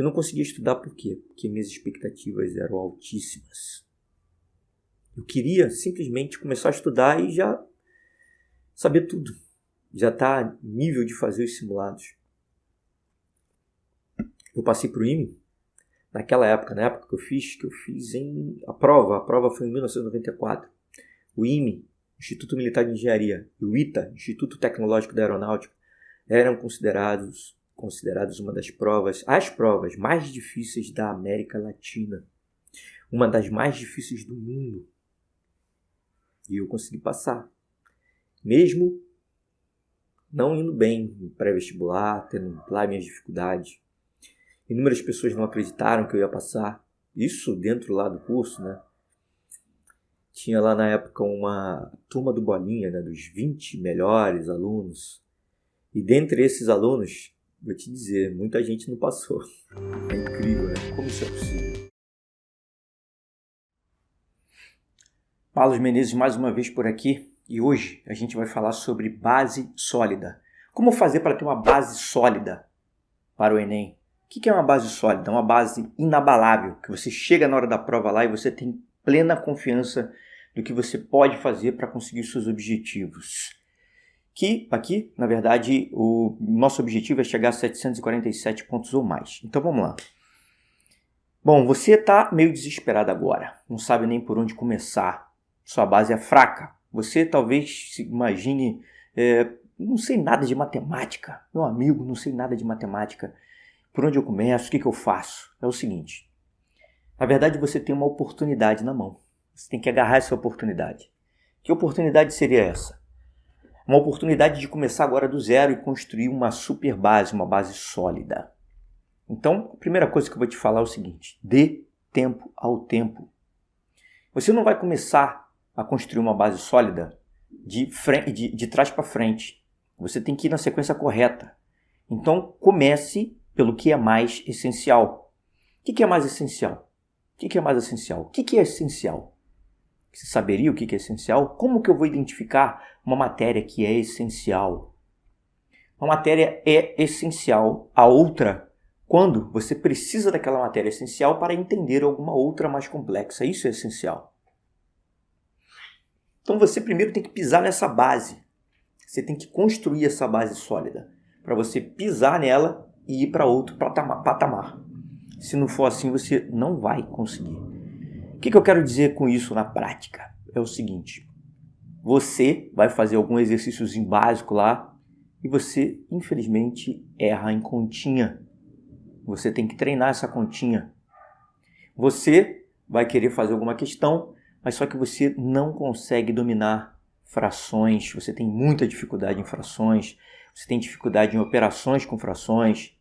Eu não conseguia estudar por quê? Porque minhas expectativas eram altíssimas. Eu queria simplesmente começar a estudar e já saber tudo. Já está nível de fazer os simulados. Eu passei para o IME, na época que eu fiz a prova foi em 1994. O IME, Instituto Militar de Engenharia, e o ITA, Instituto Tecnológico da Aeronáutica, eram considerados uma das as provas mais difíceis da América Latina. Uma das mais difíceis do mundo. E eu consegui passar. Mesmo não indo bem no pré-vestibular, tendo lá minhas dificuldades. Inúmeras pessoas não acreditaram que eu ia passar. Isso dentro lá do curso, né? Tinha lá na época uma turma do Bolinha, né? Dos 20 melhores alunos. E dentre esses alunos, vou te dizer, muita gente não passou. É incrível, né? Como isso é possível? Paulo Menezes mais uma vez por aqui. E hoje a gente vai falar sobre base sólida. Como fazer para ter uma base sólida para o Enem? O que é uma base sólida? Uma base inabalável, que você chega na hora da prova lá e você tem plena confiança do que você pode fazer para conseguir seus objetivos. Que aqui, na verdade, o nosso objetivo é chegar a 747 pontos ou mais. Então vamos lá. Bom, você está meio desesperado agora, não sabe nem por onde começar. Sua base é fraca. Você talvez se imagine, não sei nada de matemática. Meu amigo, não sei nada de matemática. Por onde eu começo? O que eu faço? É o seguinte. Na verdade, você tem uma oportunidade na mão. Você tem que agarrar essa oportunidade. Que oportunidade seria essa? Uma oportunidade de começar agora do zero e construir uma super base, uma base sólida. Então, a primeira coisa que eu vou te falar é o seguinte. Dê tempo ao tempo. Você não vai começar a construir uma base sólida de trás para frente. Você tem que ir na sequência correta. Então, comece pelo que é mais essencial. O que é mais essencial? O que é mais essencial? O que é essencial? Você saberia o que é essencial? Como que eu vou identificar uma matéria que é essencial? Uma matéria é essencial, a outra, quando você precisa daquela matéria essencial para entender alguma outra mais complexa. Isso é essencial. Então você primeiro tem que pisar nessa base. Você tem que construir essa base sólida para você pisar nela e ir para outro patamar. Se não for assim, você não vai conseguir. O que eu quero dizer com isso na prática? É o seguinte. Você vai fazer algum exercíciozinho básico lá e você, infelizmente, erra em continha. Você tem que treinar essa continha. Você vai querer fazer alguma questão, mas só que você não consegue dominar frações, você tem muita dificuldade em frações, você tem dificuldade em operações com frações,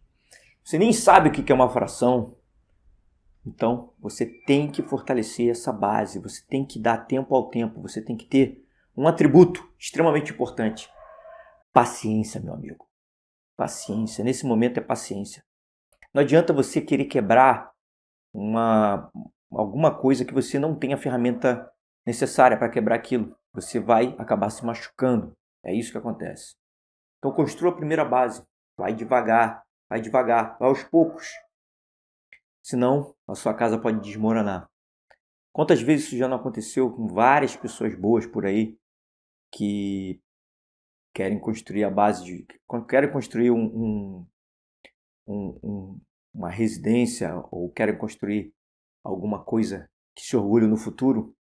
você nem sabe o que é uma fração. Então, você tem que fortalecer essa base, você tem que dar tempo ao tempo, você tem que ter um atributo extremamente importante. Paciência, meu amigo. Paciência. Nesse momento é paciência. Não adianta você querer quebrar alguma coisa que você não tem a ferramenta necessária para quebrar aquilo. Você vai acabar se machucando. É isso que acontece. Então, construa a primeira base. Vai devagar, vai aos poucos. Senão, a sua casa pode desmoronar. Quantas vezes isso já não aconteceu com várias pessoas boas por aí que querem construir a base querem construir uma residência ou querem construir alguma coisa que se orgulhe no futuro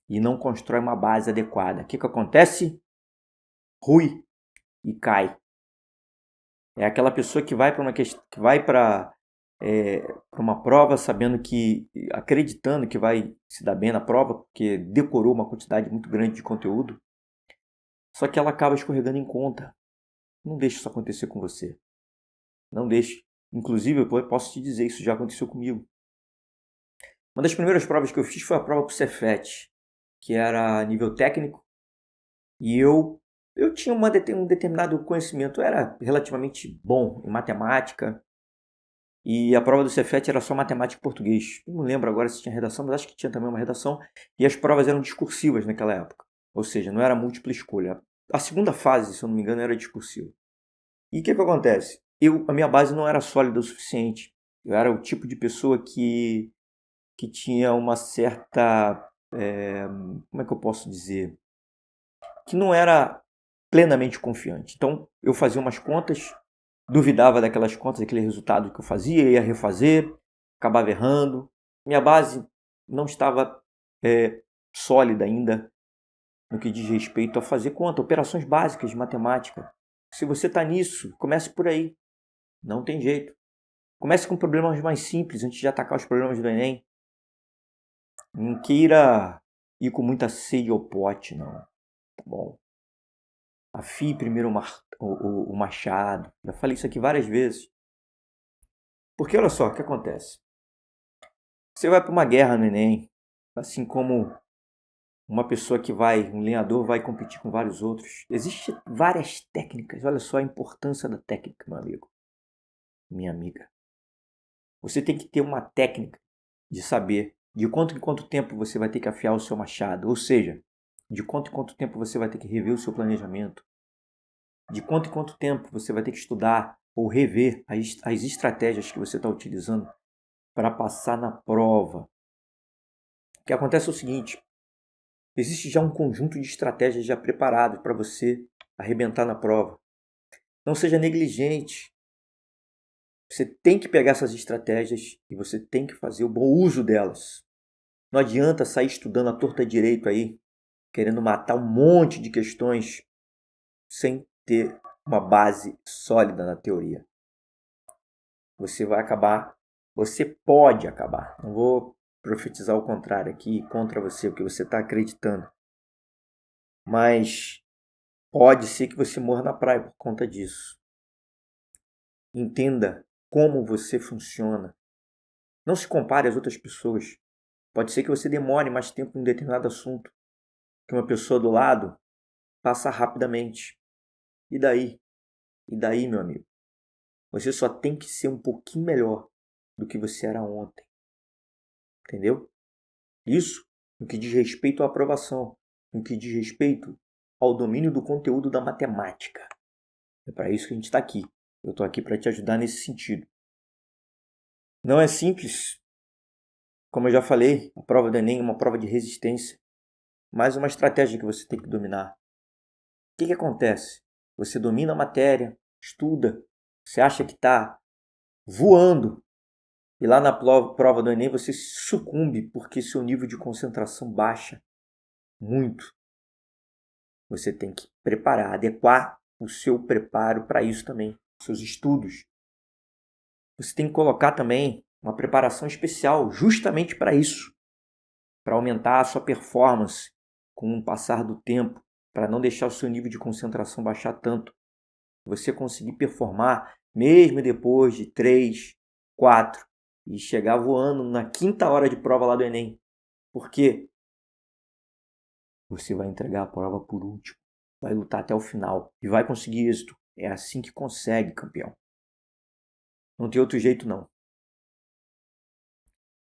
e não constrói uma base adequada. O que acontece? Rui e cai. É aquela pessoa que vai para uma prova acreditando que vai se dar bem na prova, porque decorou uma quantidade muito grande de conteúdo, só que ela acaba escorregando em conta. Não deixe isso acontecer com você. Não deixe. Inclusive, eu posso te dizer, isso já aconteceu comigo. Uma das primeiras provas que eu fiz foi a prova para o Cefet, que era nível técnico, e eu tinha um determinado conhecimento, eu era relativamente bom em matemática, e a prova do Cefet era só matemática e português. Não lembro agora se tinha redação, mas acho que tinha também uma redação, e as provas eram discursivas naquela época, ou seja, não era múltipla escolha. A segunda fase, se eu não me engano, era discursiva. E o que acontece? A minha base não era sólida o suficiente. Eu era o tipo de pessoa que tinha uma certa, como é que eu posso dizer? Que não era plenamente confiante. Então, eu fazia umas contas, duvidava daquelas contas, daquele resultado que eu fazia, ia refazer, acabava errando. Minha base não estava sólida ainda no que diz respeito a fazer conta, operações básicas de matemática. Se você está nisso, comece por aí. Não tem jeito. Comece com problemas mais simples antes de atacar os problemas do Enem. Não queira ir com muita sede ao pote, não. Tá bom. Afie primeiro o machado. Já falei isso aqui várias vezes. Porque olha só o que acontece. Você vai para uma guerra no Enem, assim como uma pessoa um lenhador vai competir com vários outros. Existem várias técnicas. Olha só a importância da técnica, meu amigo, minha amiga. Você tem que ter uma técnica de saber de quanto em quanto tempo você vai ter que afiar o seu machado. Ou seja, de quanto em quanto tempo você vai ter que rever o seu planejamento. De quanto em quanto tempo você vai ter que estudar ou rever as estratégias que você está utilizando para passar na prova. O que acontece é o seguinte: existe já um conjunto de estratégias já preparadas para você arrebentar na prova. Não seja negligente. Você tem que pegar essas estratégias e você tem que fazer o bom uso delas. Não adianta sair estudando à torta direito aí, querendo matar um monte de questões sem ter uma base sólida na teoria. Você pode acabar. Não vou profetizar o contrário aqui contra você, o que você está acreditando. Mas pode ser que você morra na praia por conta disso. Entenda como você funciona. Não se compare às outras pessoas. Pode ser que você demore mais tempo em um determinado assunto que uma pessoa do lado passa rapidamente. E daí? E daí, meu amigo? Você só tem que ser um pouquinho melhor do que você era ontem. Entendeu? Isso no que diz respeito à aprovação, no que diz respeito ao domínio do conteúdo da matemática. É para isso que a gente está aqui. Eu estou aqui para te ajudar nesse sentido. Não é simples. Como eu já falei, a prova do Enem é uma prova de resistência. Mais uma estratégia que você tem que dominar. O que acontece? Você domina a matéria, estuda, você acha que está voando. E lá na prova do Enem você sucumbe porque seu nível de concentração baixa muito. Você tem que preparar, adequar o seu preparo para isso também, seus estudos. Você tem que colocar também uma preparação especial justamente para isso, para aumentar a sua performance com o passar do tempo, para não deixar o seu nível de concentração baixar tanto. Você conseguir performar mesmo depois de 3, 4 e chegar voando na 5ª hora de prova lá do Enem. Por quê? Você vai entregar a prova por último, vai lutar até o final e vai conseguir êxito. É assim que consegue, campeão. Não tem outro jeito, não.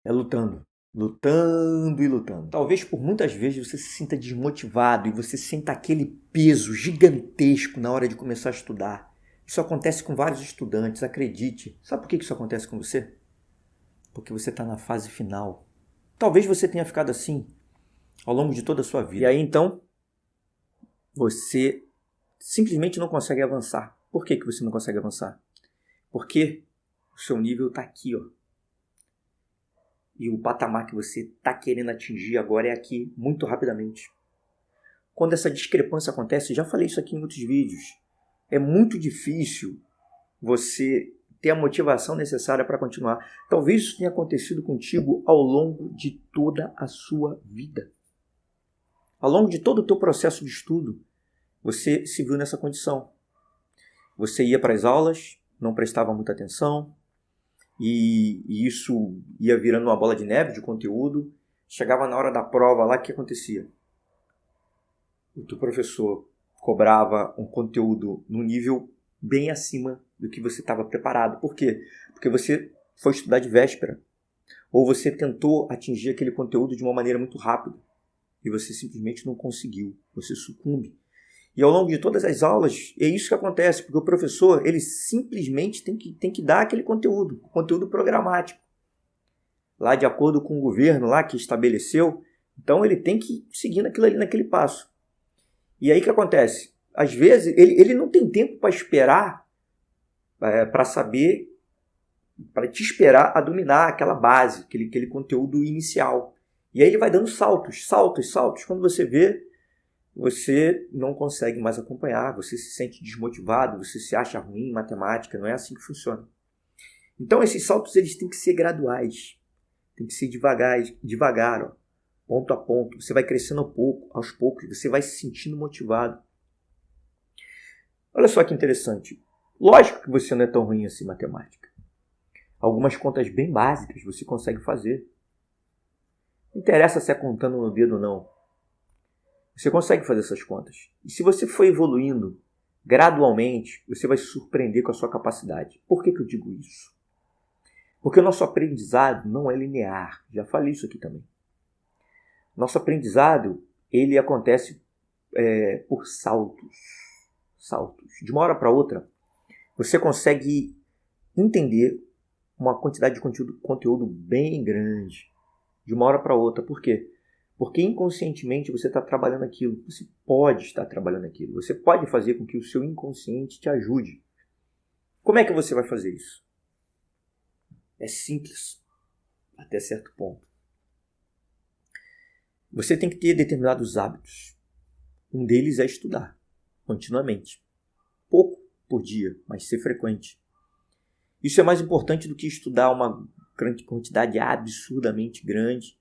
É lutando. Lutando e lutando. Talvez por muitas vezes você se sinta desmotivado e você sinta aquele peso gigantesco na hora de começar a estudar. Isso acontece com vários estudantes, acredite. Sabe por que isso acontece com você? Porque você está na fase final. Talvez você tenha ficado assim ao longo de toda a sua vida. E aí então, você simplesmente não consegue avançar. Por que você não consegue avançar? Porque o seu nível está aqui, ó. E o patamar que você está querendo atingir agora é aqui, muito rapidamente. Quando essa discrepância acontece, já falei isso aqui em outros vídeos, é muito difícil você ter a motivação necessária para continuar. Talvez isso tenha acontecido contigo ao longo de toda a sua vida. Ao longo de todo o teu processo de estudo, você se viu nessa condição. Você ia para as aulas, não prestava muita atenção, e isso ia virando uma bola de neve de conteúdo. Chegava na hora da prova lá, o que acontecia? O teu professor cobrava um conteúdo no nível bem acima do que você estava preparado. Por quê? Porque você foi estudar de véspera. Ou você tentou atingir aquele conteúdo de uma maneira muito rápida. E você simplesmente não conseguiu. Você sucumbe. E ao longo de todas as aulas, é isso que acontece, porque o professor, ele simplesmente tem que dar aquele conteúdo programático, lá de acordo com o governo lá que estabeleceu. Então ele tem que seguir naquilo ali, naquele passo. E aí o que acontece? Às vezes ele não tem tempo para esperar, para saber, para te esperar a dominar aquela base, aquele conteúdo inicial. E aí ele vai dando saltos. Quando você vê, você não consegue mais acompanhar, você se sente desmotivado, você se acha ruim em matemática, não é assim que funciona. Então esses saltos eles têm que ser graduais, tem que ser devagar, ó, ponto a ponto. Você vai crescendo aos poucos, você vai se sentindo motivado. Olha só que interessante. Lógico que você não é tão ruim assim em matemática. Algumas contas bem básicas você consegue fazer. Não interessa se é contando no dedo ou não. Você consegue fazer essas contas. E se você for evoluindo gradualmente, você vai se surpreender com a sua capacidade. Por que eu digo isso? Porque o nosso aprendizado não é linear. Já falei isso aqui também. Nosso aprendizado, ele acontece por saltos. De uma hora para outra, você consegue entender uma quantidade de conteúdo bem grande. De uma hora para outra. Por quê? Porque inconscientemente você está trabalhando aquilo. Você pode estar trabalhando aquilo. Você pode fazer com que o seu inconsciente te ajude. Como é que você vai fazer isso? É simples, até certo ponto. Você tem que ter determinados hábitos. Um deles é estudar, continuamente. Pouco por dia, mas ser frequente. Isso é mais importante do que estudar uma quantidade absurdamente grande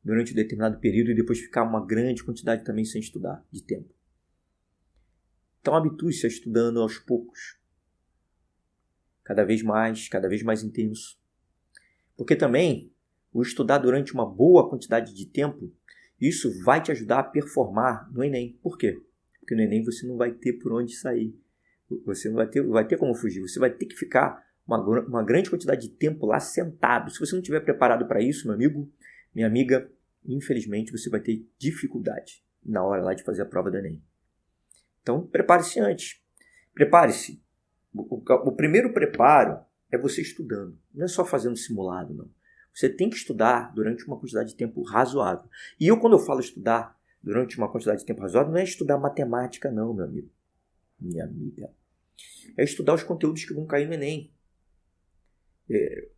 durante um determinado período e depois ficar uma grande quantidade também sem estudar, de tempo. Então habitue-se a estudando aos poucos. Cada vez mais intenso. Porque também, o estudar durante uma boa quantidade de tempo, isso vai te ajudar a performar no Enem. Por quê? Porque no Enem você não vai ter por onde sair. Você não vai ter como fugir. Você vai ter que ficar uma grande quantidade de tempo lá sentado. Se você não estiver preparado para isso, meu amigo, minha amiga, infelizmente você vai ter dificuldade na hora lá de fazer a prova do Enem. Então, prepare-se antes. Prepare-se. O primeiro preparo é você estudando. Não é só fazendo simulado, não. Você tem que estudar durante uma quantidade de tempo razoável. E quando eu falo estudar durante uma quantidade de tempo razoável, não é estudar matemática, não, meu amigo. Minha amiga. É estudar os conteúdos que vão cair no Enem.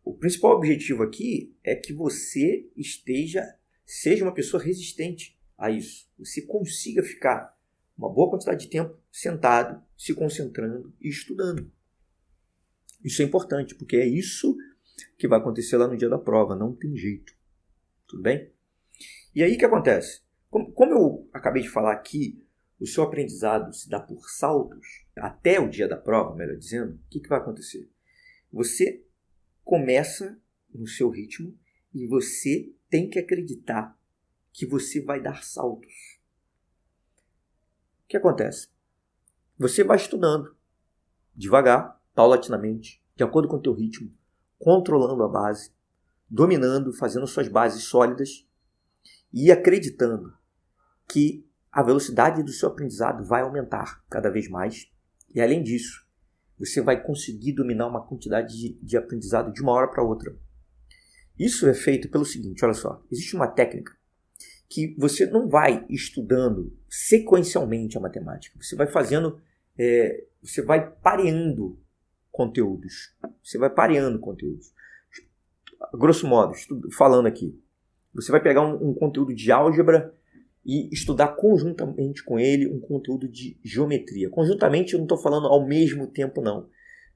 O principal objetivo aqui é que você seja uma pessoa resistente a isso. Você consiga ficar uma boa quantidade de tempo sentado, se concentrando e estudando. Isso é importante, porque é isso que vai acontecer lá no dia da prova. Não tem jeito. Tudo bem? E aí o que acontece? Como eu acabei de falar aqui, o seu aprendizado se dá por saltos, até o dia da prova, melhor dizendo, o que vai acontecer? Você começa no seu ritmo e você tem que acreditar que você vai dar saltos. O que acontece? Você vai estudando devagar, paulatinamente, de acordo com o teu ritmo, controlando a base, dominando, fazendo suas bases sólidas e acreditando que a velocidade do seu aprendizado vai aumentar cada vez mais. E além disso, você vai conseguir dominar uma quantidade de aprendizado de uma hora para outra. Isso é feito pelo seguinte, olha só. Existe uma técnica que você não vai estudando sequencialmente a matemática. Você vai fazendo, você vai pareando conteúdos. Grosso modo, falando aqui. Você vai pegar um conteúdo de álgebra e estudar conjuntamente com ele um conteúdo de geometria. Conjuntamente eu não estou falando ao mesmo tempo não.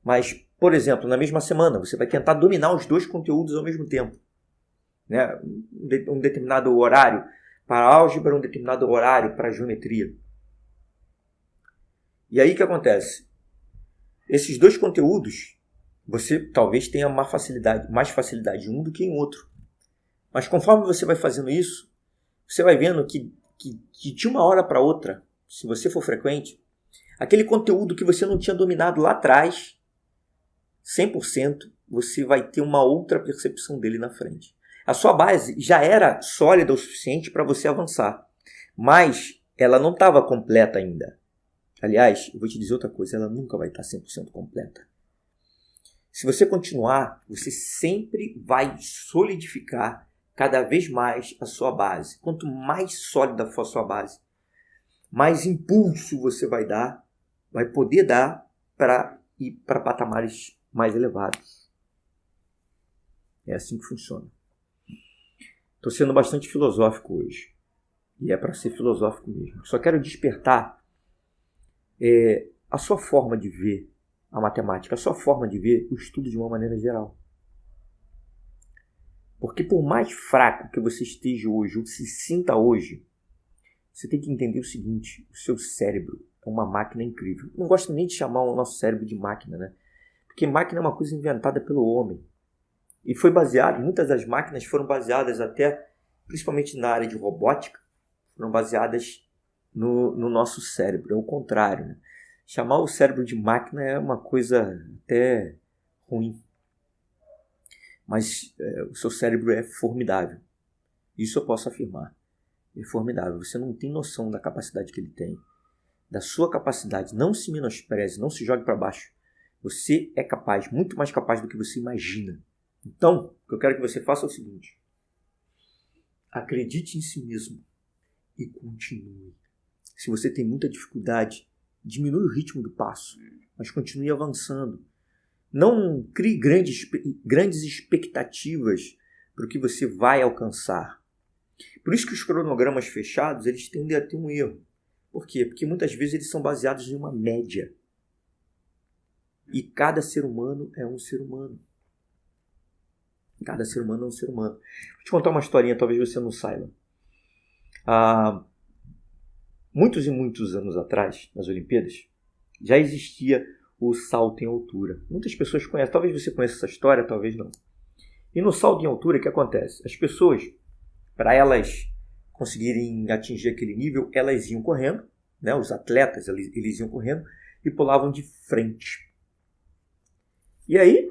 Mas, por exemplo, na mesma semana você vai tentar dominar os dois conteúdos ao mesmo tempo. Né? Um determinado horário para álgebra, um determinado horário para geometria. E aí o que acontece? Esses dois conteúdos, você talvez tenha mais facilidade em um do que em outro. Mas conforme você vai fazendo isso, você vai vendo que de uma hora para outra, se você for frequente, aquele conteúdo que você não tinha dominado lá atrás, 100%, você vai ter uma outra percepção dele na frente. A sua base já era sólida o suficiente para você avançar, mas ela não estava completa ainda. Aliás, eu vou te dizer outra coisa, ela nunca vai estar 100% completa. Se você continuar, você sempre vai solidificar cada vez mais a sua base. Quanto mais sólida for a sua base, mais impulso você vai poder dar para ir para patamares mais elevados. É assim que funciona. Estou sendo bastante filosófico hoje. E é para ser filosófico mesmo. Só quero despertar a sua forma de ver a matemática, a sua forma de ver o estudo de uma maneira geral. Porque por mais fraco que você esteja hoje, ou se sinta hoje, você tem que entender o seguinte: o seu cérebro é uma máquina incrível. Não gosto nem de chamar o nosso cérebro de máquina, né? Porque máquina é uma coisa inventada pelo homem. E foi baseado, muitas das máquinas foram baseadas até, principalmente na área de robótica, foram baseadas no nosso cérebro. É o contrário, né? Chamar o cérebro de máquina é uma coisa até ruim. Mas o seu cérebro é formidável. Isso eu posso afirmar. É formidável. Você não tem noção da capacidade que ele tem. Da sua capacidade. Não se menospreze, não se jogue para baixo. Você é capaz, muito mais capaz do que você imagina. Então, o que eu quero que você faça é o seguinte: acredite em si mesmo e continue. Se você tem muita dificuldade, diminui o ritmo do passo, mas continue avançando. Não crie grandes expectativas para o que você vai alcançar. Por isso que os cronogramas fechados, eles tendem a ter um erro. Por quê? Porque muitas vezes eles são baseados em uma média. E cada ser humano é um ser humano. Cada ser humano é um ser humano. Vou te contar uma historinha, talvez você não saiba. Muitos e muitos anos atrás, nas Olimpíadas, já existia o salto em altura. Muitas pessoas conhecem, talvez você conheça essa história, talvez não. E no salto em altura, o que acontece? As pessoas, para elas conseguirem atingir aquele nível, elas iam correndo, né? Os atletas, eles iam correndo e pulavam de frente. E aí,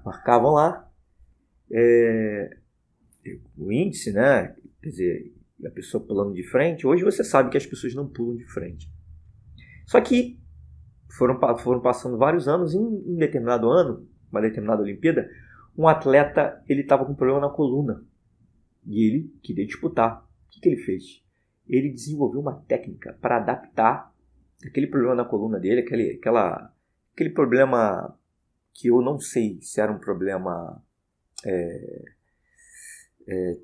marcavam lá o índice, né? Quer dizer, a pessoa pulando de frente. Hoje você sabe que as pessoas não pulam de frente. Só que foram passando vários anos, em determinado ano, uma determinada Olimpíada, um atleta ele estava com problema na coluna e ele queria disputar. O que ele fez? Ele desenvolveu uma técnica para adaptar aquele problema na coluna dele, aquele problema que eu não sei se era um problema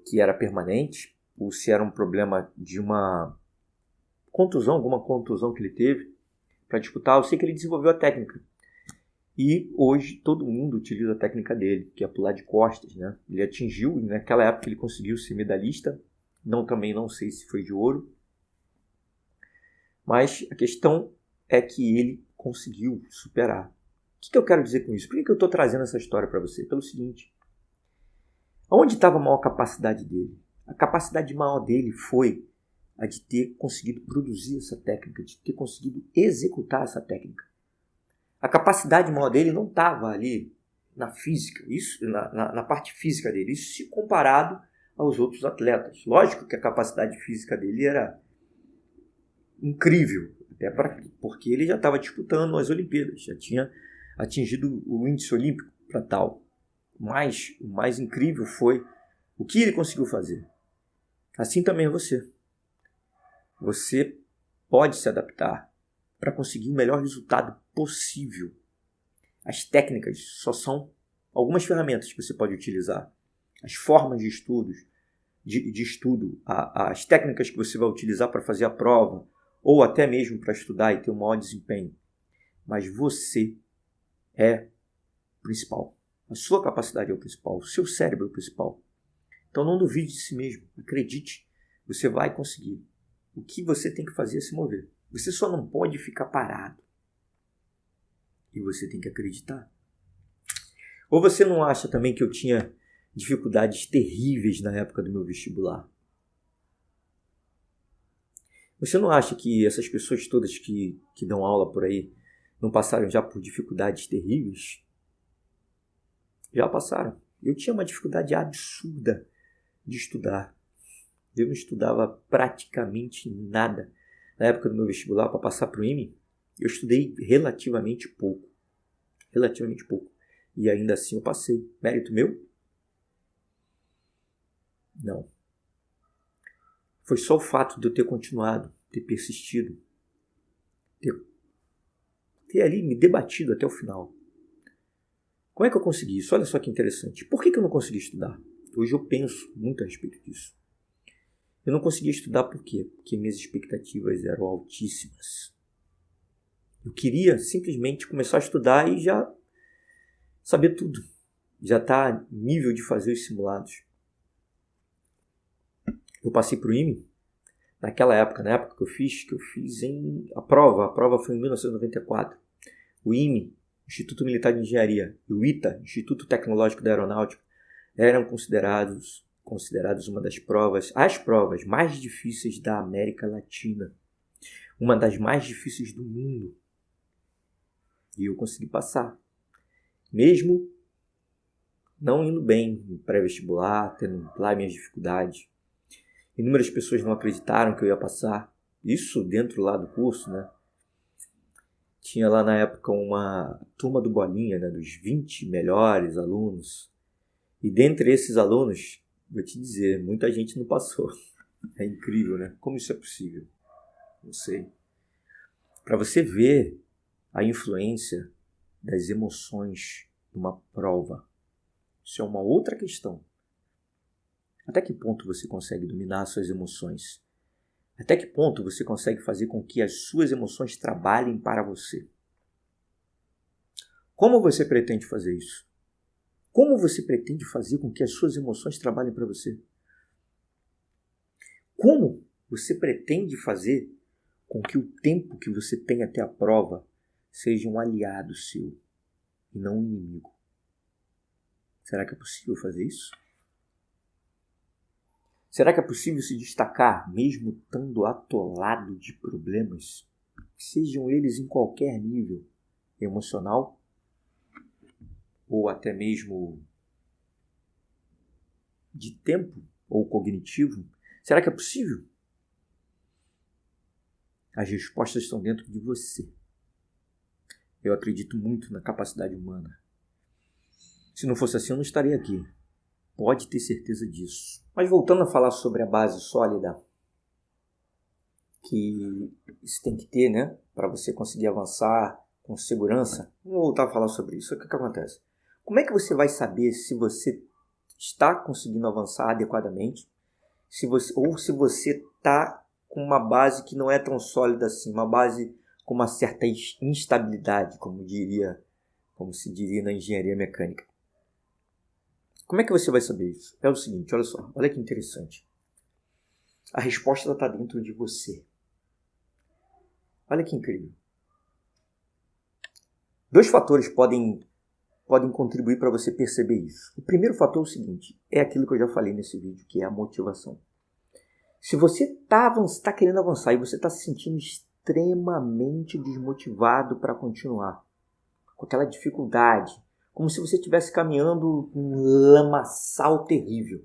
que era permanente ou se era um problema de uma contusão, alguma contusão que ele teve para disputar. Eu sei que ele desenvolveu a técnica. E hoje todo mundo utiliza a técnica dele, que é pular de costas, né? Ele atingiu, e naquela época ele conseguiu ser medalhista. Também não sei se foi de ouro. Mas a questão é que ele conseguiu superar. O que eu quero dizer com isso? Por que eu estou trazendo essa história para você? Pelo seguinte: onde estava a maior capacidade dele? A capacidade maior dele foi a de ter conseguido produzir essa técnica, de ter conseguido executar essa técnica. A capacidade maior dele não estava ali na física, na parte física dele, isso se comparado aos outros atletas. Lógico que a capacidade física dele era incrível, até porque ele já estava disputando as Olimpíadas, já tinha atingido o índice olímpico para tal. Mas o mais incrível foi o que ele conseguiu fazer. Assim também é você. Você pode se adaptar para conseguir o melhor resultado possível. As técnicas só são algumas ferramentas que você pode utilizar. As formas de estudo, as técnicas que você vai utilizar para fazer a prova, ou até mesmo para estudar e ter um maior desempenho. Mas você é o principal. A sua capacidade é o principal. O seu cérebro é o principal. Então não duvide de si mesmo. Acredite. Você vai conseguir. O que você tem que fazer é se mover. Você só não pode ficar parado. E você tem que acreditar. Ou você não acha também que eu tinha dificuldades terríveis na época do meu vestibular? Você não acha que essas pessoas todas que dão aula por aí não passaram já por dificuldades terríveis? Já passaram. Eu tinha uma dificuldade absurda de estudar. Eu não estudava praticamente nada na época do meu vestibular para passar para o IME. Eu estudei relativamente pouco. E ainda assim eu passei. Mérito meu? Não. Foi só o fato de eu ter continuado, ter persistido, ter ali me debatido até o final. Como é que eu consegui isso? Olha só que interessante. Por que eu não consegui estudar? Hoje eu penso muito a respeito disso. Eu não consegui estudar por quê? Porque minhas expectativas eram altíssimas. Eu queria simplesmente começar a estudar e já saber tudo. Já está nível de fazer os simulados. Eu passei para o IME, na época que eu fiz a prova foi em 1994. O IME, Instituto Militar de Engenharia, e o ITA, Instituto Tecnológico da Aeronáutica, eram considerados uma das as provas mais difíceis da América Latina. Uma das mais difíceis do mundo. E eu consegui passar. Mesmo não indo bem no pré-vestibular, tendo lá minhas dificuldades. Inúmeras pessoas não acreditaram que eu ia passar. Isso dentro lá do curso, né? Tinha lá na época uma turma do Bolinha, né? Dos 20 melhores alunos. E dentre esses alunos, vou te dizer, muita gente não passou. É incrível, né? Como isso é possível? Não sei. Para você ver a influência das emoções numa prova. Isso é uma outra questão. Até que ponto você consegue dominar suas emoções? Até que ponto você consegue fazer com que as suas emoções trabalhem para você? Como você pretende fazer isso? Como você pretende fazer com que as suas emoções trabalhem para você? Como você pretende fazer com que o tempo que você tem até a prova seja um aliado seu e não um inimigo? Será que é possível fazer isso? Será que é possível se destacar mesmo estando atolado de problemas, sejam eles em qualquer nível, emocional ou até mesmo de tempo ou cognitivo? Será que é possível? As respostas estão dentro de você. Eu acredito muito na capacidade humana. Se não fosse assim, eu não estaria aqui. Pode ter certeza disso. Mas voltando a falar sobre a base sólida, que isso tem que ter, né? Para você conseguir avançar com segurança. Vamos voltar a falar sobre isso. O que acontece? Como é que você vai saber se você está conseguindo avançar adequadamente? Ou se você está com uma base que não é tão sólida assim, uma base com uma certa instabilidade, como se diria na engenharia mecânica. Como é que você vai saber isso? É o seguinte, olha só, olha que interessante. A resposta está dentro de você. Olha que incrível. 2 fatores podem contribuir para você perceber isso. O primeiro fator é o seguinte, é aquilo que eu já falei nesse vídeo, que é a motivação. Se você está querendo avançar e você está se sentindo extremamente desmotivado para continuar, com aquela dificuldade, como se você estivesse caminhando um lamaçal terrível.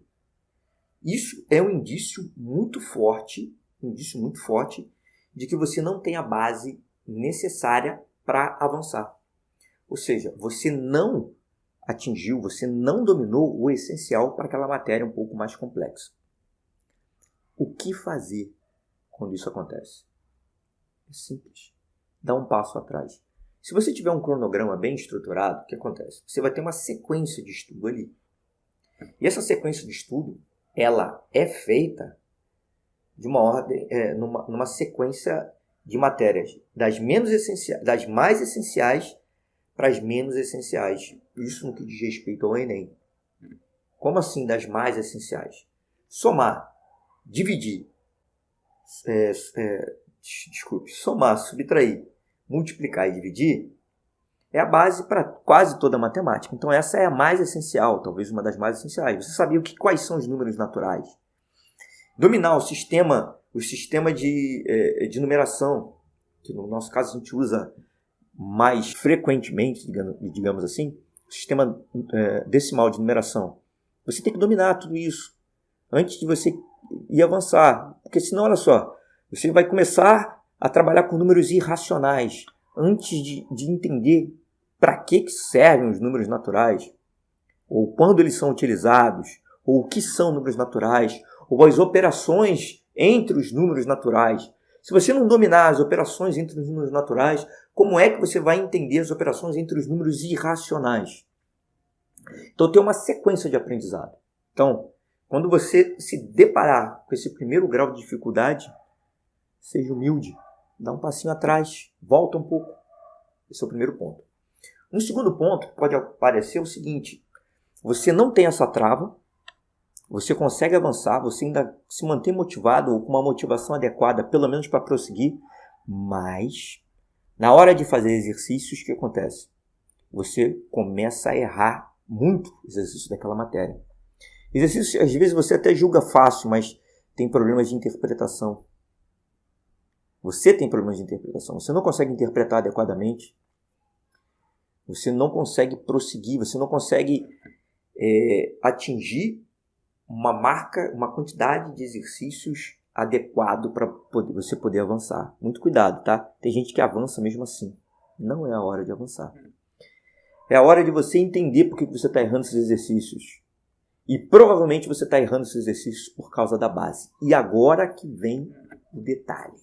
Isso é um indício muito forte de que você não tem a base necessária para avançar. Ou seja, você não atingiu, você não dominou o essencial para aquela matéria um pouco mais complexa. O que fazer quando isso acontece? É simples. Dá um passo atrás. Se você tiver um cronograma bem estruturado, o que acontece? Você vai ter uma sequência de estudo ali. E essa sequência de estudo, ela é feita de uma ordem, numa sequência de matérias das mais essenciais para as menos essenciais. Isso no que diz respeito ao Enem. Como assim das mais essenciais? Somar, dividir, somar, subtrair, multiplicar e dividir é a base para quase toda a matemática. Então essa é a mais essencial, talvez uma das mais essenciais. Você sabia quais são os números naturais? Dominar o sistema de numeração, que no nosso caso a gente usa mais frequentemente, digamos assim, o sistema decimal de numeração. Você tem que dominar tudo isso antes de você ir avançar. Porque senão, olha só, você vai começar a trabalhar com números irracionais. antes de entender para que servem os números naturais, ou quando eles são utilizados, ou o que são números naturais, ou as operações entre os números naturais. Se você não dominar as operações entre os números naturais, como é que você vai entender as operações entre os números irracionais? Então tem uma sequência de aprendizado. Então, quando você se deparar com esse primeiro grau de dificuldade, seja humilde, dá um passinho atrás, volta um pouco. Esse é o primeiro ponto. Um segundo ponto que pode aparecer é o seguinte: você não tem essa trava, você consegue avançar, você ainda se mantém motivado ou com uma motivação adequada, pelo menos para prosseguir, mas na hora de fazer exercícios, o que acontece? Você começa a errar muito os exercícios daquela matéria. Exercícios, às vezes você até julga fácil, mas tem problemas de interpretação. Você tem problemas de interpretação, você não consegue interpretar adequadamente, você não consegue prosseguir, você não consegue atingir uma marca, uma quantidade de exercícios adequado para você poder avançar. Muito cuidado, tá? Tem gente que avança mesmo assim. Não é a hora de avançar. É a hora de você entender por que você está errando esses exercícios. E provavelmente você está errando esses exercícios por causa da base. E agora que vem o detalhe.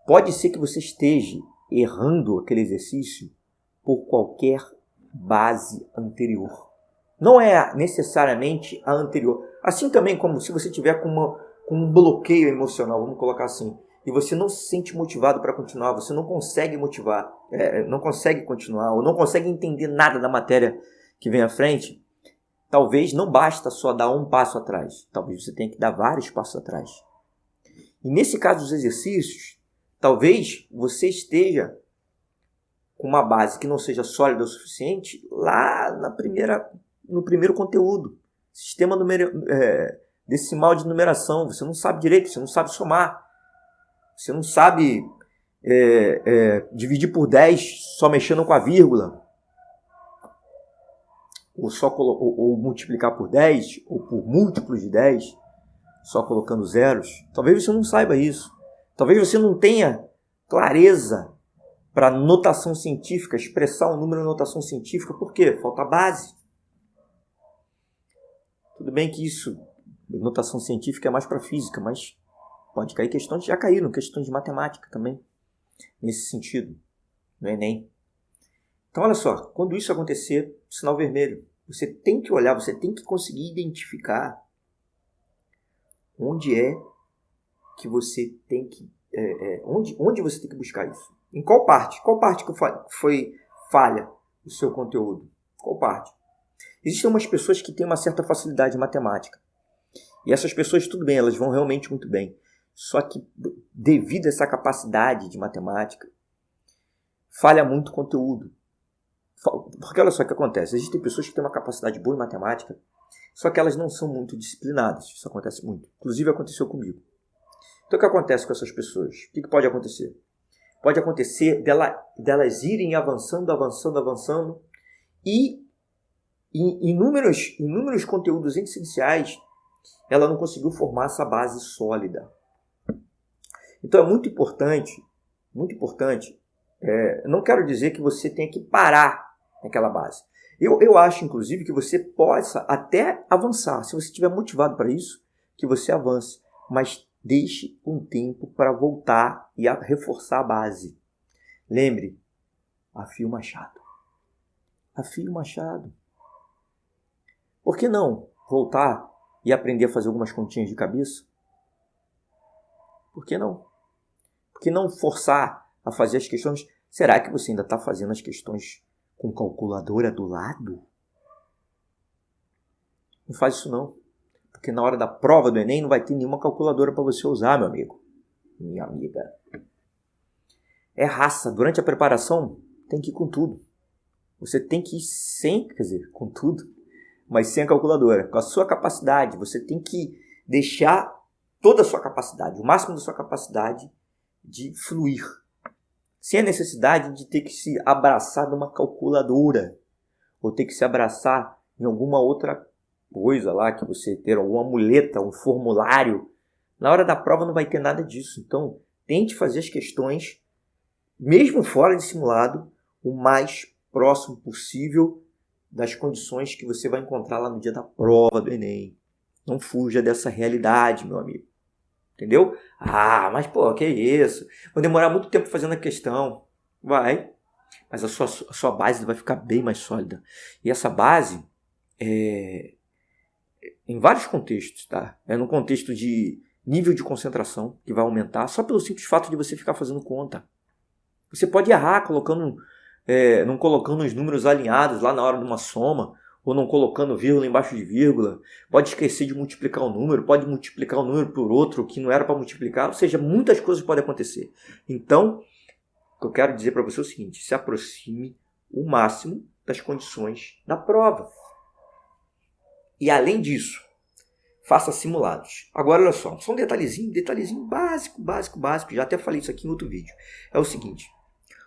Pode ser que você esteja errando aquele exercício por qualquer base anterior. Não é necessariamente a anterior. Assim também como se você tiver com um bloqueio emocional, vamos colocar assim, e você não se sente motivado para continuar, você não consegue motivar, não consegue continuar, ou não consegue entender nada da matéria que vem à frente, talvez não basta só dar um passo atrás. Talvez você tenha que dar vários passos atrás. E nesse caso dos exercícios, talvez você esteja com uma base que não seja sólida o suficiente lá no primeiro conteúdo. Sistema decimal de numeração. Você não sabe direito, você não sabe somar. Você não sabe dividir por 10 só mexendo com a vírgula. Ou multiplicar por 10, ou por múltiplos de 10, só colocando zeros. Talvez você não saiba isso. Talvez você não tenha clareza para notação científica, expressar um número em notação científica. Por quê? Falta base. Tudo bem que isso, notação científica é mais para física, mas pode cair questões, já caíram questões de matemática também, nesse sentido, no Enem. Então, olha só, quando isso acontecer, sinal vermelho. Você tem que olhar, você tem que conseguir identificar onde é que você tem que... onde você tem que buscar isso. Em qual parte? Qual parte que foi falha do seu conteúdo? Qual parte? Existem umas pessoas que têm uma certa facilidade em matemática. E essas pessoas, tudo bem, elas vão realmente muito bem. Só que, devido a essa capacidade de matemática, falha muito conteúdo. Porque olha só o que acontece. Existem pessoas que têm uma capacidade boa em matemática, só que elas não são muito disciplinadas. Isso acontece muito. Inclusive aconteceu comigo. Então o que acontece com essas pessoas? O que pode acontecer? Pode acontecer delas irem avançando, e em inúmeros conteúdos essenciais, ela não conseguiu formar essa base sólida. Então é muito importante, não quero dizer que você tenha que parar naquela base. Eu acho, inclusive, que você possa até avançar. Se você estiver motivado para isso, que você avance. Mas deixe um tempo para voltar e reforçar a base. Lembre, afie o machado. Afie o machado. Por que não voltar e aprender a fazer algumas continhas de cabeça? Por que não? Por que não forçar a fazer as questões? Será que você ainda está fazendo as questões com calculadora do lado? Não faz isso não. Porque na hora da prova do Enem não vai ter nenhuma calculadora para você usar, meu amigo. Minha amiga. É raça. Durante a preparação, tem que ir com tudo. Você tem que ir sem, com tudo, mas sem a calculadora. Com a sua capacidade, você tem que deixar toda a sua capacidade, o máximo da sua capacidade de fluir. Sem a necessidade de ter que se abraçar numa calculadora, ou ter que se abraçar em alguma outra coisa lá, que você ter alguma muleta, um formulário. Na hora da prova não vai ter nada disso. Então, tente fazer as questões mesmo fora de simulado, o mais próximo possível das condições que você vai encontrar lá no dia da prova do Enem. Não fuja dessa realidade, meu amigo. Entendeu? Mas pô, que isso? Vou demorar muito tempo fazendo a questão. Vai. Mas a sua base vai ficar bem mais sólida. E essa base, em vários contextos, tá? No contexto de nível de concentração, que vai aumentar, só pelo simples fato de você ficar fazendo conta. Você pode errar não colocando os números alinhados lá na hora de uma soma, ou não colocando vírgula embaixo de vírgula, pode esquecer de multiplicar um número, pode multiplicar um número por outro que não era para multiplicar, ou seja, muitas coisas podem acontecer. Então, o que eu quero dizer para você é o seguinte, se aproxime o máximo das condições da prova. E além disso, faça simulados. Agora, olha só, só um detalhezinho básico, já até falei isso aqui em outro vídeo. É o seguinte,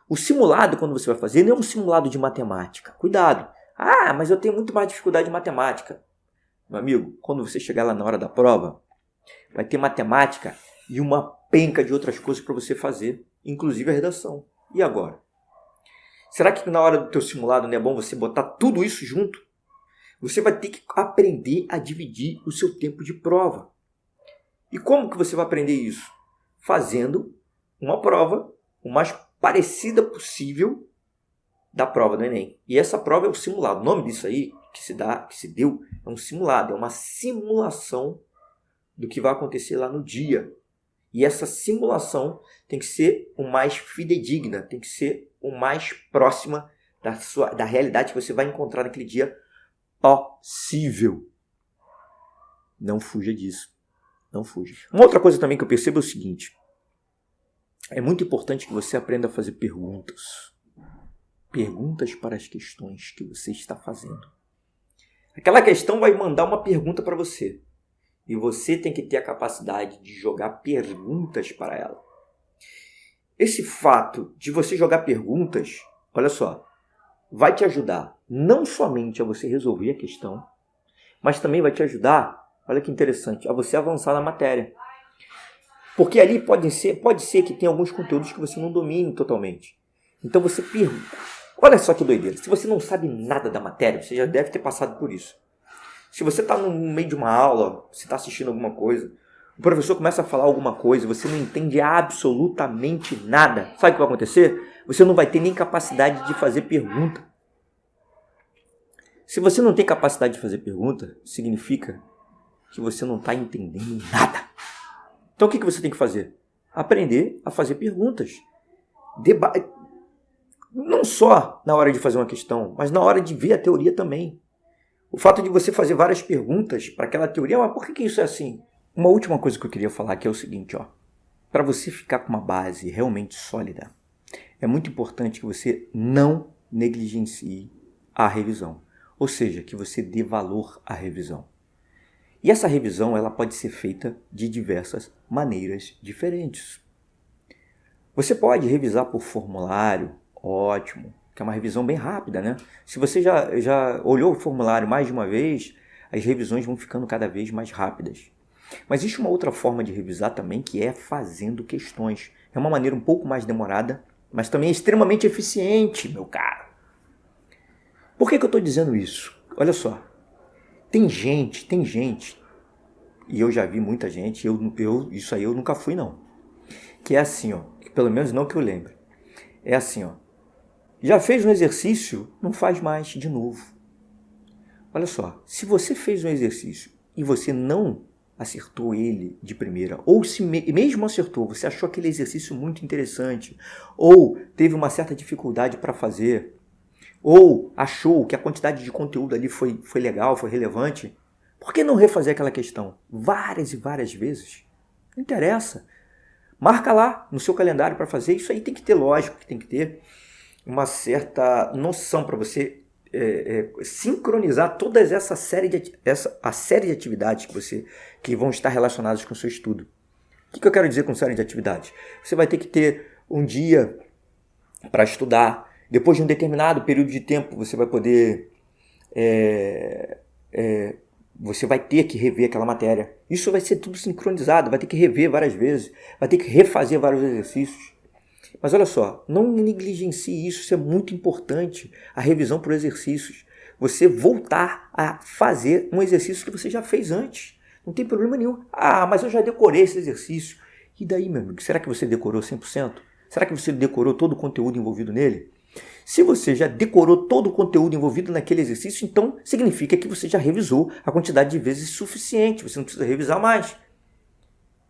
o simulado, quando você vai fazer, não é um simulado de matemática. Cuidado! Mas eu tenho muito mais dificuldade em matemática. Meu amigo, quando você chegar lá na hora da prova, vai ter matemática e uma penca de outras coisas para você fazer, inclusive a redação. E agora? Será que na hora do teu simulado não é bom você botar tudo isso junto? Você vai ter que aprender a dividir o seu tempo de prova. E como que você vai aprender isso? Fazendo uma prova o mais parecida possível da prova do Enem. E essa prova é o simulado. O nome disso aí, que se deu, é um simulado. É uma simulação do que vai acontecer lá no dia. E essa simulação tem que ser o mais fidedigna, tem que ser o mais próxima da realidade que você vai encontrar naquele dia possível. Não fuja disso. Não fuja. Uma outra coisa também que eu percebo é o seguinte. É muito importante que você aprenda a fazer perguntas. Perguntas para as questões que você está fazendo. Aquela questão vai mandar uma pergunta para você. E você tem que ter a capacidade de jogar perguntas para ela. Esse fato de você jogar perguntas, olha só, vai te ajudar não somente a você resolver a questão, mas também vai te ajudar, olha que interessante, a você avançar na matéria. Porque ali pode ser que tenha alguns conteúdos que você não domine totalmente. Então você pergunta. Olha só que doideira. Se você não sabe nada da matéria, você já deve ter passado por isso. Se você está no meio de uma aula, você está assistindo alguma coisa, o professor começa a falar alguma coisa, você não entende absolutamente nada. Sabe o que vai acontecer? Você não vai ter nem capacidade de fazer pergunta. Se você não tem capacidade de fazer pergunta, significa que você não está entendendo nada. Então o que você tem que fazer? Aprender a fazer perguntas. Não só na hora de fazer uma questão, mas na hora de ver a teoria também. O fato de você fazer várias perguntas para aquela teoria, mas por que isso é assim? Uma última coisa que eu queria falar aqui é o seguinte, para você ficar com uma base realmente sólida, é muito importante que você não negligencie a revisão. Ou seja, que você dê valor à revisão. E essa revisão ela pode ser feita de diversas maneiras diferentes. Você pode revisar por formulário, ótimo, que é uma revisão bem rápida, né? Se você já olhou o formulário mais de uma vez, as revisões vão ficando cada vez mais rápidas. Mas existe uma outra forma de revisar também, que é fazendo questões. É uma maneira um pouco mais demorada, mas também é extremamente eficiente, meu caro. Por que eu estou dizendo isso? Olha só, tem gente, e eu já vi muita gente, isso aí eu nunca fui não, que é assim, pelo menos não que eu lembre, é assim, já fez um exercício, não faz mais de novo. Olha só, se você fez um exercício e você não acertou ele de primeira, ou se mesmo acertou, você achou aquele exercício muito interessante, ou teve uma certa dificuldade para fazer, ou achou que a quantidade de conteúdo ali foi legal, foi relevante, por que não refazer aquela questão várias e várias vezes? Não interessa. Marca lá no seu calendário para fazer. Isso aí tem que ter, lógico, que tem que ter uma certa noção para você sincronizar toda essa série de atividades que vão estar relacionadas com o seu estudo. O que eu quero dizer com série de atividades? Você vai ter que ter um dia para estudar. Depois de um determinado período de tempo, você vai poder... você vai ter que rever aquela matéria. Isso vai ser tudo sincronizado, vai ter que rever várias vezes, vai ter que refazer vários exercícios. Mas olha só, não negligencie isso, isso é muito importante, a revisão por exercícios. Você voltar a fazer um exercício que você já fez antes. Não tem problema nenhum. Ah, mas eu já decorei esse exercício. E daí, meu amigo, será que você decorou 100%? Será que você decorou todo o conteúdo envolvido nele? Se você já decorou todo o conteúdo envolvido naquele exercício, então significa que você já revisou a quantidade de vezes suficiente. Você não precisa revisar mais.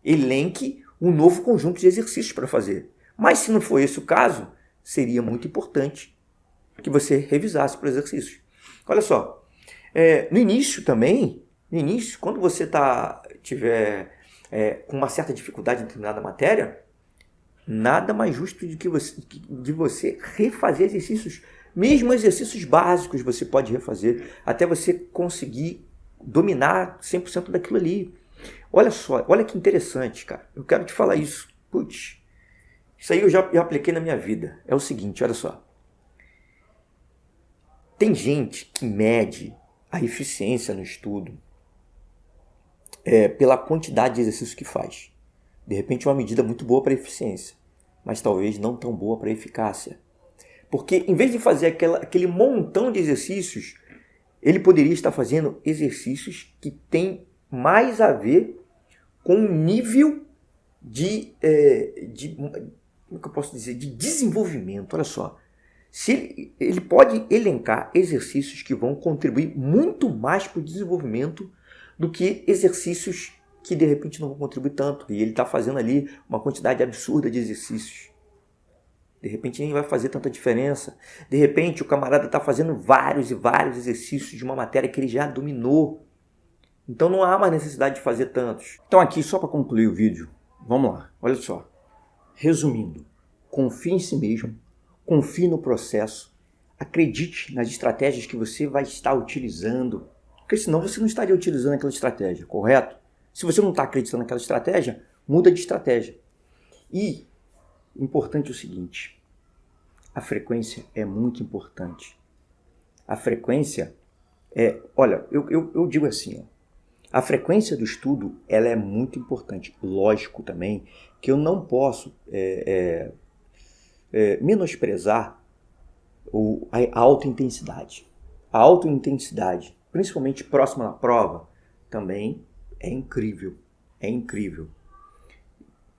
Elenque um novo conjunto de exercícios para fazer. Mas se não for esse o caso, seria muito importante que você revisasse por exercícios. Olha só, no início também, quando você tiver com uma certa dificuldade em determinada matéria, nada mais justo de você refazer exercícios. Mesmo exercícios básicos você pode refazer, até você conseguir dominar 100% daquilo ali. Olha só, olha que interessante, cara. Eu quero te falar isso. Putz, isso aí eu já apliquei na minha vida. É o seguinte, olha só. Tem gente que mede a eficiência no estudo pela quantidade de exercícios que faz. De repente é uma medida muito boa para a eficiência, mas talvez não tão boa para a eficácia. Porque em vez de fazer aquele montão de exercícios, ele poderia estar fazendo exercícios que têm mais a ver com um nível como que eu posso dizer, de desenvolvimento. Olha só, ele pode elencar exercícios que vão contribuir muito mais para o desenvolvimento do que exercícios que de repente não vão contribuir tanto. E ele está fazendo ali uma quantidade absurda de exercícios. De repente nem vai fazer tanta diferença. De repente o camarada está fazendo vários e vários exercícios de uma matéria que ele já dominou. Então não há mais necessidade de fazer tantos. Então aqui, só para concluir o vídeo, vamos lá, olha só. Resumindo, confie em si mesmo, confie no processo, acredite nas estratégias que você vai estar utilizando, porque senão você não estaria utilizando aquela estratégia, correto? Se você não está acreditando naquela estratégia, muda de estratégia. E importante é o seguinte, a frequência é muito importante. A frequência olha, eu digo assim, ó, a frequência do estudo ela é muito importante. Lógico também que eu não posso menosprezar a alta intensidade. A alta intensidade, principalmente próxima da prova, também é incrível. É incrível.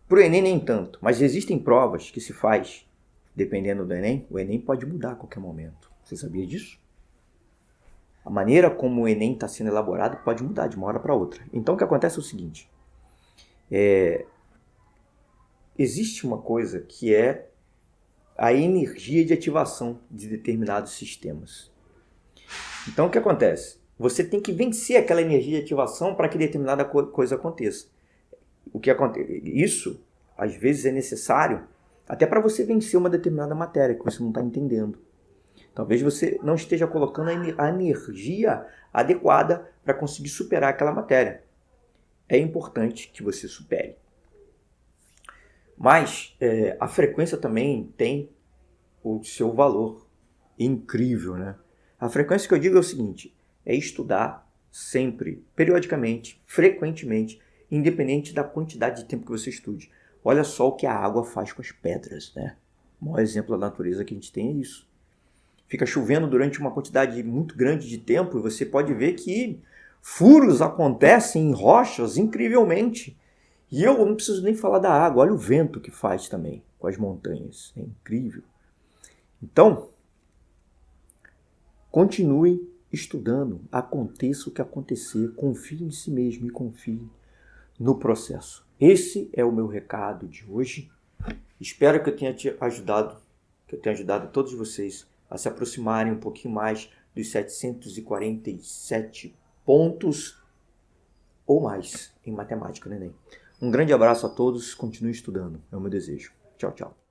Para o Enem nem tanto, mas existem provas que se faz, dependendo do Enem, o Enem pode mudar a qualquer momento. Você sabia disso? A maneira como o Enem está sendo elaborado pode mudar de uma hora para outra. Então o que acontece é o seguinte, existe uma coisa que é a energia de ativação de determinados sistemas. Então o que acontece? Você tem que vencer aquela energia de ativação para que determinada coisa aconteça. Isso, às vezes, é necessário até para você vencer uma determinada matéria que você não está entendendo. Talvez você não esteja colocando a energia adequada para conseguir superar aquela matéria. É importante que você supere. Mas a frequência também tem o seu valor incrível, né? A frequência que eu digo é o seguinte, é estudar sempre, periodicamente, frequentemente, independente da quantidade de tempo que você estude. Olha só o que a água faz com as pedras, né? O maior exemplo da natureza que a gente tem é isso. Fica chovendo durante uma quantidade muito grande de tempo e você pode ver que furos acontecem em rochas incrivelmente. E eu não preciso nem falar da água, olha o vento que faz também com as montanhas, é incrível. Então, continue estudando, aconteça o que acontecer, confie em si mesmo e confie no processo. Esse é o meu recado de hoje. Espero que eu tenha te ajudado, todos vocês a se aproximarem um pouquinho mais dos 747 pontos ou mais em matemática, né, Enem? Um grande abraço a todos, continue estudando, é o meu desejo. Tchau, tchau.